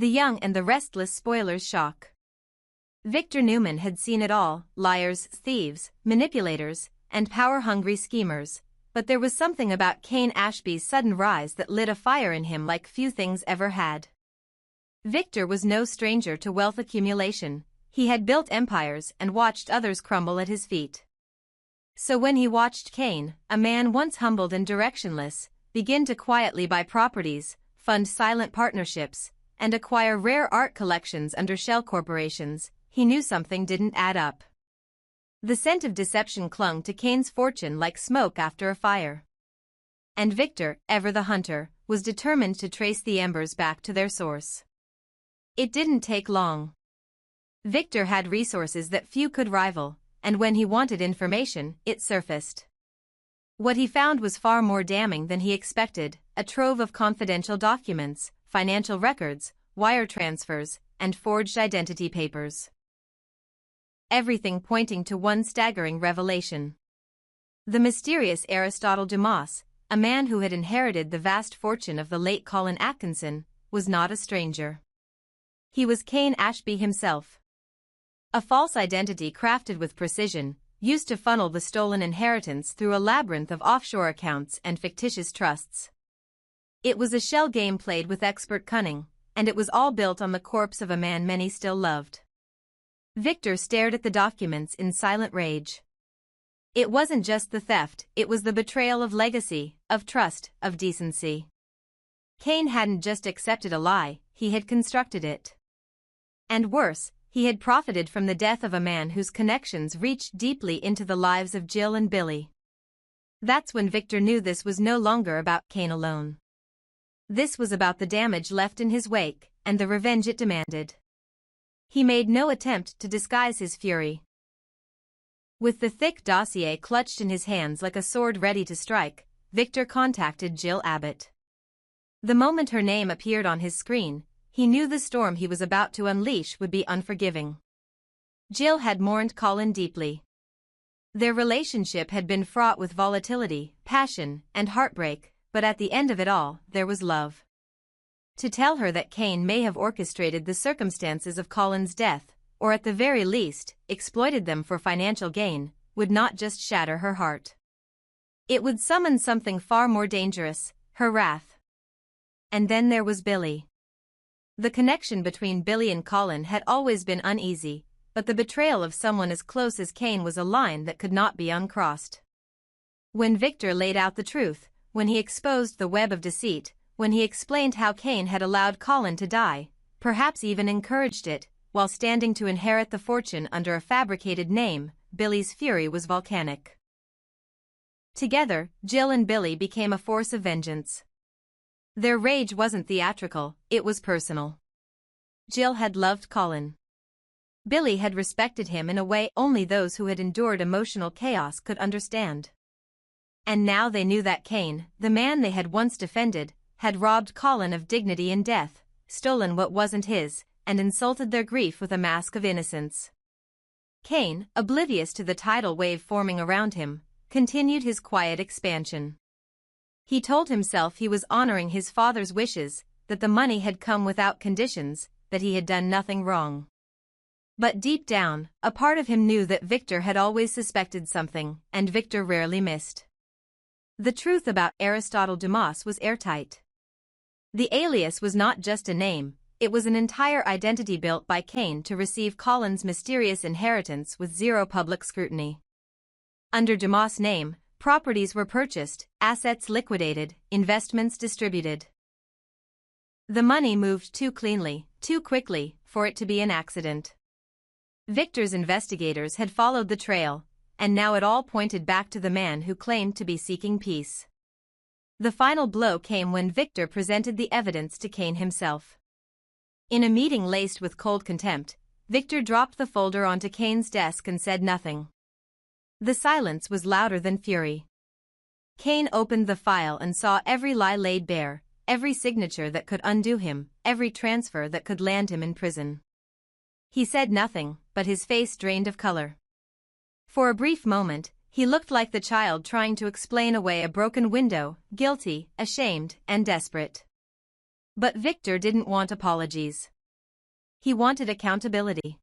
The Young and the Restless Spoilers Shock. Victor Newman had seen it all: liars, thieves, manipulators, and power-hungry schemers. But there was something about Cain Ashby's sudden rise that lit a fire in him like few things ever had. Victor was no stranger to wealth accumulation. He had built empires and watched others crumble at his feet. So when he watched Cain, a man once humbled and directionless, begin to quietly buy properties, fund silent partnerships, and acquire rare art collections under shell corporations, he knew something didn't add up. The scent of deception clung to Cain's fortune like smoke after a fire. And Victor, ever the hunter, was determined to trace the embers back to their source. It didn't take long. Victor had resources that few could rival, and when he wanted information, it surfaced. What he found was far more damning than he expected: a trove of confidential documents, financial records, wire transfers, and forged identity papers. Everything pointing to one staggering revelation. The mysterious Aristotle Dumas, a man who had inherited the vast fortune of the late Colin Atkinson, was not a stranger. He was Cain Ashby himself. A false identity crafted with precision, used to funnel the stolen inheritance through a labyrinth of offshore accounts and fictitious trusts. It was a shell game played with expert cunning, and it was all built on the corpse of a man many still loved. Victor stared at the documents in silent rage. It wasn't just the theft, it was the betrayal of legacy, of trust, of decency. Cain hadn't just accepted a lie, he had constructed it. And worse, he had profited from the death of a man whose connections reached deeply into the lives of Jill and Billy. That's when Victor knew this was no longer about Cain alone. This was about the damage left in his wake, and the revenge it demanded. He made no attempt to disguise his fury. With the thick dossier clutched in his hands like a sword ready to strike, Victor contacted Jill Abbott. The moment her name appeared on his screen, he knew the storm he was about to unleash would be unforgiving. Jill had mourned Colin deeply. Their relationship had been fraught with volatility, passion, and heartbreak, but at the end of it all, there was love. To tell her that Cain may have orchestrated the circumstances of Colin's death, or at the very least, exploited them for financial gain, would not just shatter her heart. It would summon something far more dangerous: her wrath. And then there was Billy. The connection between Billy and Colin had always been uneasy, but the betrayal of someone as close as Cain was a line that could not be uncrossed. When Victor laid out the truth, when he exposed the web of deceit, when he explained how Cain had allowed Colin to die, perhaps even encouraged it, while standing to inherit the fortune under a fabricated name, Billy's fury was volcanic. Together, Jill and Billy became a force of vengeance. Their rage wasn't theatrical, it was personal. Jill had loved Colin. Billy had respected him in a way only those who had endured emotional chaos could understand. And now they knew that Cain, the man they had once defended, had robbed Colin of dignity in death, stolen what wasn't his, and insulted their grief with a mask of innocence. Cain, oblivious to the tidal wave forming around him, continued his quiet expansion. He told himself he was honoring his father's wishes, that the money had come without conditions, that he had done nothing wrong. But deep down, a part of him knew that Victor had always suspected something, and Victor rarely missed. The truth about Aristotle Dumas was airtight. The alias was not just a name, it was an entire identity built by Cain to receive Colin's mysterious inheritance with zero public scrutiny. Under Dumas' name, properties were purchased, assets liquidated, investments distributed. The money moved too cleanly, too quickly, for it to be an accident. Victor's investigators had followed the trail, and now it all pointed back to the man who claimed to be seeking peace. The final blow came when Victor presented the evidence to Cain himself. In a meeting laced with cold contempt, Victor dropped the folder onto Cain's desk and said nothing. The silence was louder than fury. Cain opened the file and saw every lie laid bare, every signature that could undo him, every transfer that could land him in prison. He said nothing, but his face drained of color. For a brief moment, he looked like the child trying to explain away a broken window, guilty, ashamed, and desperate. But Victor didn't want apologies. He wanted accountability.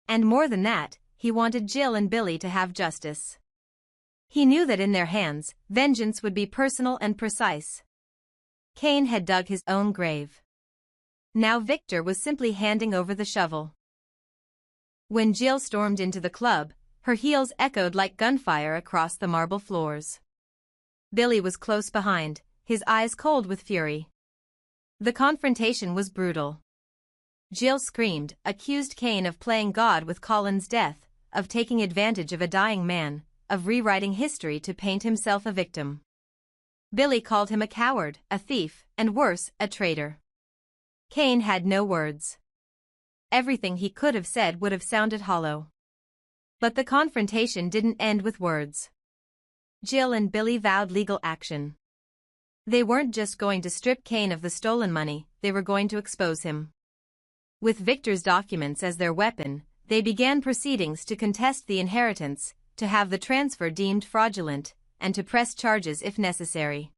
And more than that, he wanted Jill and Billy to have justice. He knew that in their hands, vengeance would be personal and precise. Cain had dug his own grave. Now Victor was simply handing over the shovel. When Jill stormed into the club, her heels echoed like gunfire across the marble floors. Billy was close behind, his eyes cold with fury. The confrontation was brutal. Jill screamed, accused Cain of playing God with Colin's death, of taking advantage of a dying man, of rewriting history to paint himself a victim. Billy called him a coward, a thief, and worse, a traitor. Cain had no words. Everything he could have said would have sounded hollow. But the confrontation didn't end with words. Jill and Billy vowed legal action. They weren't just going to strip Cain of the stolen money, they were going to expose him. With Victor's documents as their weapon, they began proceedings to contest the inheritance, to have the transfer deemed fraudulent, and to press charges if necessary.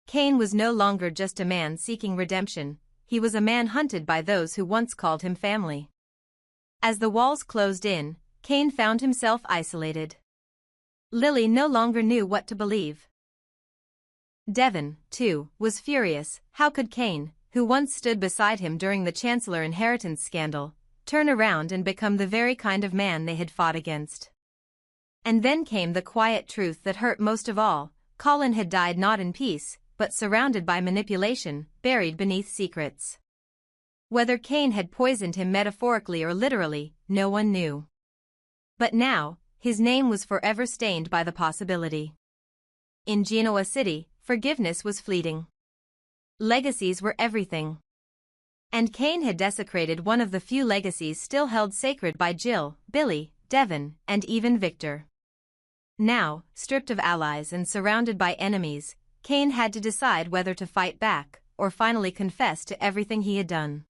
Cain was no longer just a man seeking redemption, he was a man hunted by those who once called him family. As the walls closed in, Cain found himself isolated. Lily no longer knew what to believe. Devon, too, was furious. How could Cain, who once stood beside him during the Chancellor inheritance scandal, turn around and become the very kind of man they had fought against? And then came the quiet truth that hurt most of all. Colin had died not in peace, but surrounded by manipulation, buried beneath secrets. Whether Cain had poisoned him metaphorically or literally, no one knew. But now, his name was forever stained by the possibility. In Genoa City, forgiveness was fleeting. Legacies were everything. And Cain had desecrated one of the few legacies still held sacred by Jill, Billy, Devon, and even Victor. Now, stripped of allies and surrounded by enemies, Cain had to decide whether to fight back, or finally confess to everything he had done.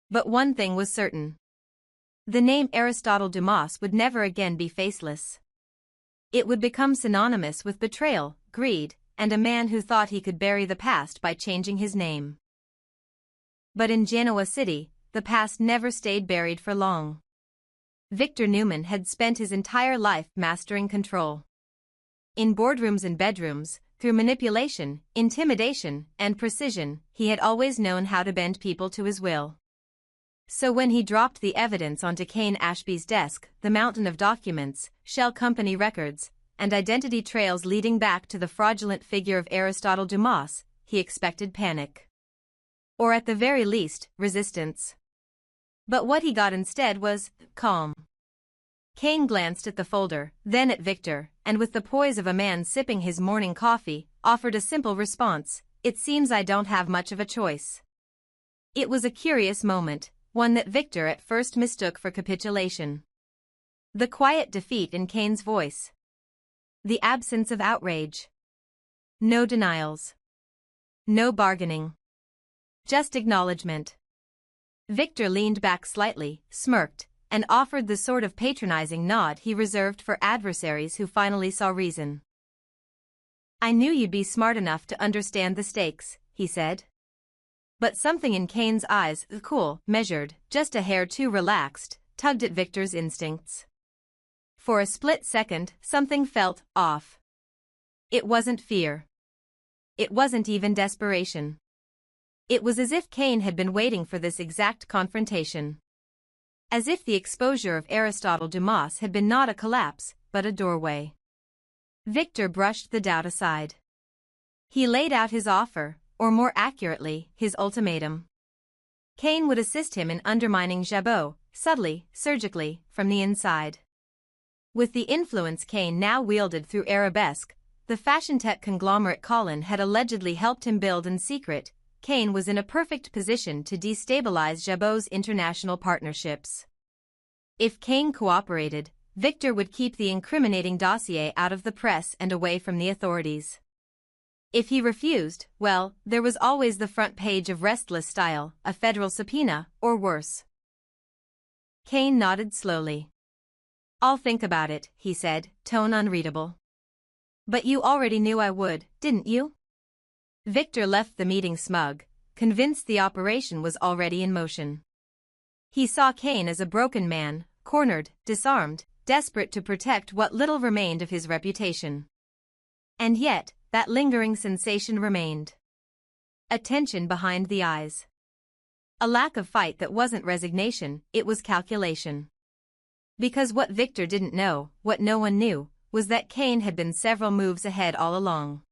But one thing was certain. The name Aristotle Dumas would never again be faceless. It would become synonymous with betrayal, greed, and a man who thought he could bury the past by changing his name. But in Genoa City, the past never stayed buried for long. Victor Newman had spent his entire life mastering control. In boardrooms and bedrooms, through manipulation, intimidation, and precision, he had always known how to bend people to his will. So when he dropped the evidence onto Cain Ashby's desk, the mountain of documents, shell company records, and identity trails leading back to the fraudulent figure of Aristotle Dumas, he expected panic. Or at the very least, resistance. But what he got instead was calm. Cain glanced at the folder, then at Victor, and with the poise of a man sipping his morning coffee, offered a simple response, "It seems I don't have much of a choice." It was a curious moment, one that Victor at first mistook for capitulation. The quiet defeat in Cain's voice. The absence of outrage. No denials. No bargaining. Just acknowledgement. Victor leaned back slightly, smirked, and offered the sort of patronizing nod he reserved for adversaries who finally saw reason. "I knew you'd be smart enough to understand the stakes," he said. But something in Cain's eyes, cool, measured, just a hair too relaxed, tugged at Victor's instincts. For a split second, something felt off. It wasn't fear. It wasn't even desperation. It was as if Cain had been waiting for this exact confrontation. As if the exposure of Aristotle Dumas had been not a collapse, but a doorway. Victor brushed the doubt aside. He laid out his offer, or more accurately, his ultimatum. Cain would assist him in undermining Jabot, subtly, surgically, from the inside. With the influence Cain now wielded through Arabesque, the fashion tech conglomerate Colin had allegedly helped him build in secret, Cain was in a perfect position to destabilize Jabot's international partnerships. If Cain cooperated, Victor would keep the incriminating dossier out of the press and away from the authorities. If he refused, well, there was always the front page of Restless Style, a federal subpoena, or worse. Cain nodded slowly. "I'll think about it," he said, tone unreadable. "But you already knew I would, didn't you?" Victor left the meeting smug, convinced the operation was already in motion. He saw Kane as a broken man, cornered, disarmed, desperate to protect what little remained of his reputation. And yet, that lingering sensation remained. A tension behind the eyes. A lack of fight that wasn't resignation, it was calculation. Because what Victor didn't know, what no one knew, was that Kane had been several moves ahead all along.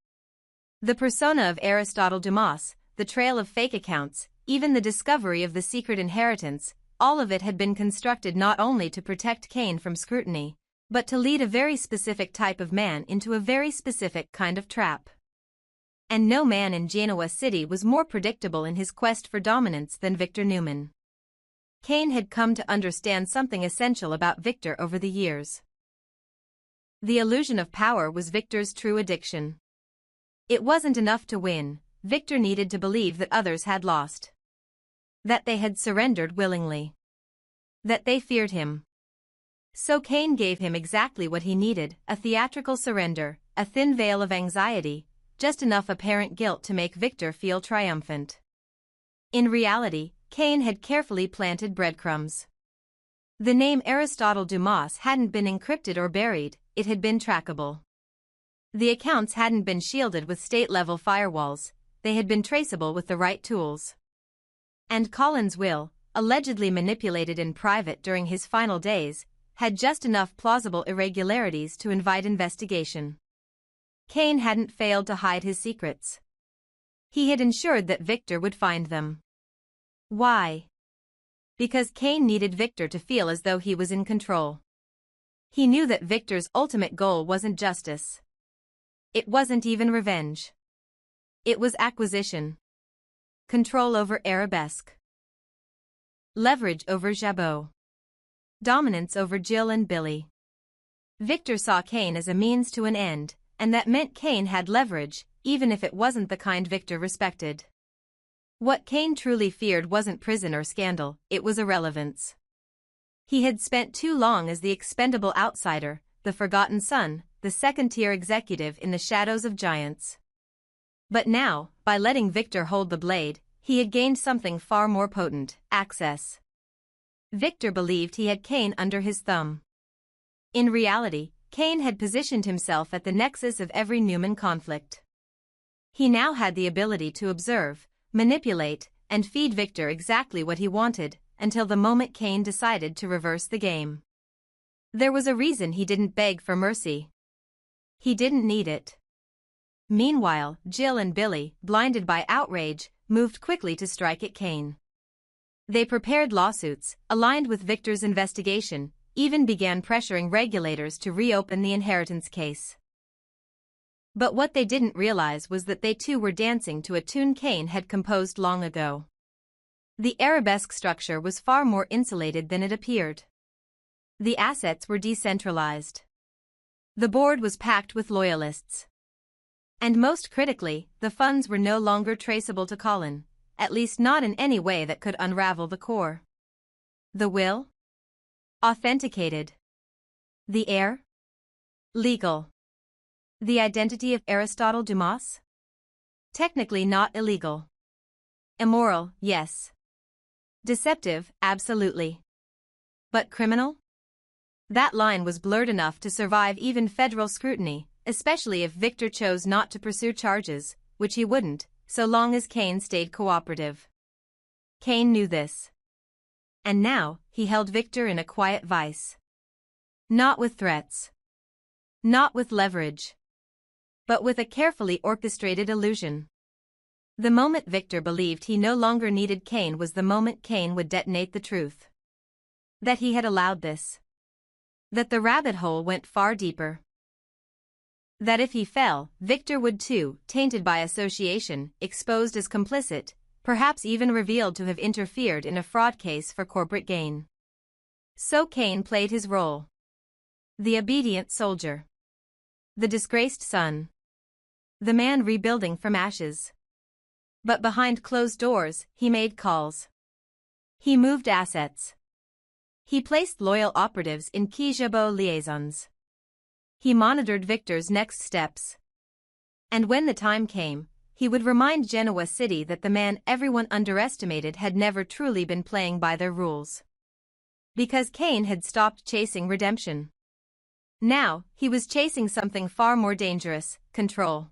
The persona of Aristotle Dumas, the trail of fake accounts, even the discovery of the secret inheritance, all of it had been constructed not only to protect Kane from scrutiny, but to lead a very specific type of man into a very specific kind of trap. And no man in Genoa City was more predictable in his quest for dominance than Victor Newman. Kane had come to understand something essential about Victor over the years. The illusion of power was Victor's true addiction. It wasn't enough to win, Victor needed to believe that others had lost. That they had surrendered willingly. That they feared him. So Kane gave him exactly what he needed, a theatrical surrender, a thin veil of anxiety, just enough apparent guilt to make Victor feel triumphant. In reality, Kane had carefully planted breadcrumbs. The name Aristotle Dumas hadn't been encrypted or buried, it had been trackable. The accounts hadn't been shielded with state-level firewalls, they had been traceable with the right tools. And Colin's will, allegedly manipulated in private during his final days, had just enough plausible irregularities to invite investigation. Kane hadn't failed to hide his secrets. He had ensured that Victor would find them. Why? Because Kane needed Victor to feel as though he was in control. He knew that Victor's ultimate goal wasn't justice. It wasn't even revenge. It was acquisition. Control over Arabesque. Leverage over Jabot. Dominance over Jill and Billy. Victor saw Kane as a means to an end, and that meant Kane had leverage, even if it wasn't the kind Victor respected. What Kane truly feared wasn't prison or scandal, it was irrelevance. He had spent too long as the expendable outsider, the forgotten son, the second-tier executive in the shadows of giants. But now, by letting Victor hold the blade, he had gained something far more potent, access. Victor believed he had Kane under his thumb. In reality, Kane had positioned himself at the nexus of every Newman conflict. He now had the ability to observe, manipulate, and feed Victor exactly what he wanted, until the moment Kane decided to reverse the game. There was a reason he didn't beg for mercy. He didn't need it. Meanwhile, Jill and Billy, blinded by outrage, moved quickly to strike at Kane. They prepared lawsuits, aligned with Victor's investigation, even began pressuring regulators to reopen the inheritance case. But what they didn't realize was that they too were dancing to a tune Kane had composed long ago. The arabesque structure was far more insulated than it appeared. The assets were decentralized. The board was packed with loyalists. And most critically, the funds were no longer traceable to Colin, at least not in any way that could unravel the core. The will? Authenticated. The heir? Legal. The identity of Aristotle Dumas? Technically not illegal. Immoral, yes. Deceptive, absolutely. But criminal? That line was blurred enough to survive even federal scrutiny, especially if Victor chose not to pursue charges, which he wouldn't, so long as Kane stayed cooperative. Kane knew this. And now, he held Victor in a quiet vice. Not with threats. Not with leverage. But with a carefully orchestrated illusion. The moment Victor believed he no longer needed Kane was the moment Kane would detonate the truth. That he had allowed this. That the rabbit hole went far deeper. That if he fell, Victor would too, tainted by association, exposed as complicit, perhaps even revealed to have interfered in a fraud case for corporate gain. So Kane played his role. The obedient soldier. The disgraced son. The man rebuilding from ashes. But behind closed doors, he made calls. He moved assets. He placed loyal operatives in key Jabot liaisons. He monitored Victor's next steps. And when the time came, he would remind Genoa City that the man everyone underestimated had never truly been playing by their rules. Because Kane had stopped chasing redemption. Now, he was chasing something far more dangerous: control.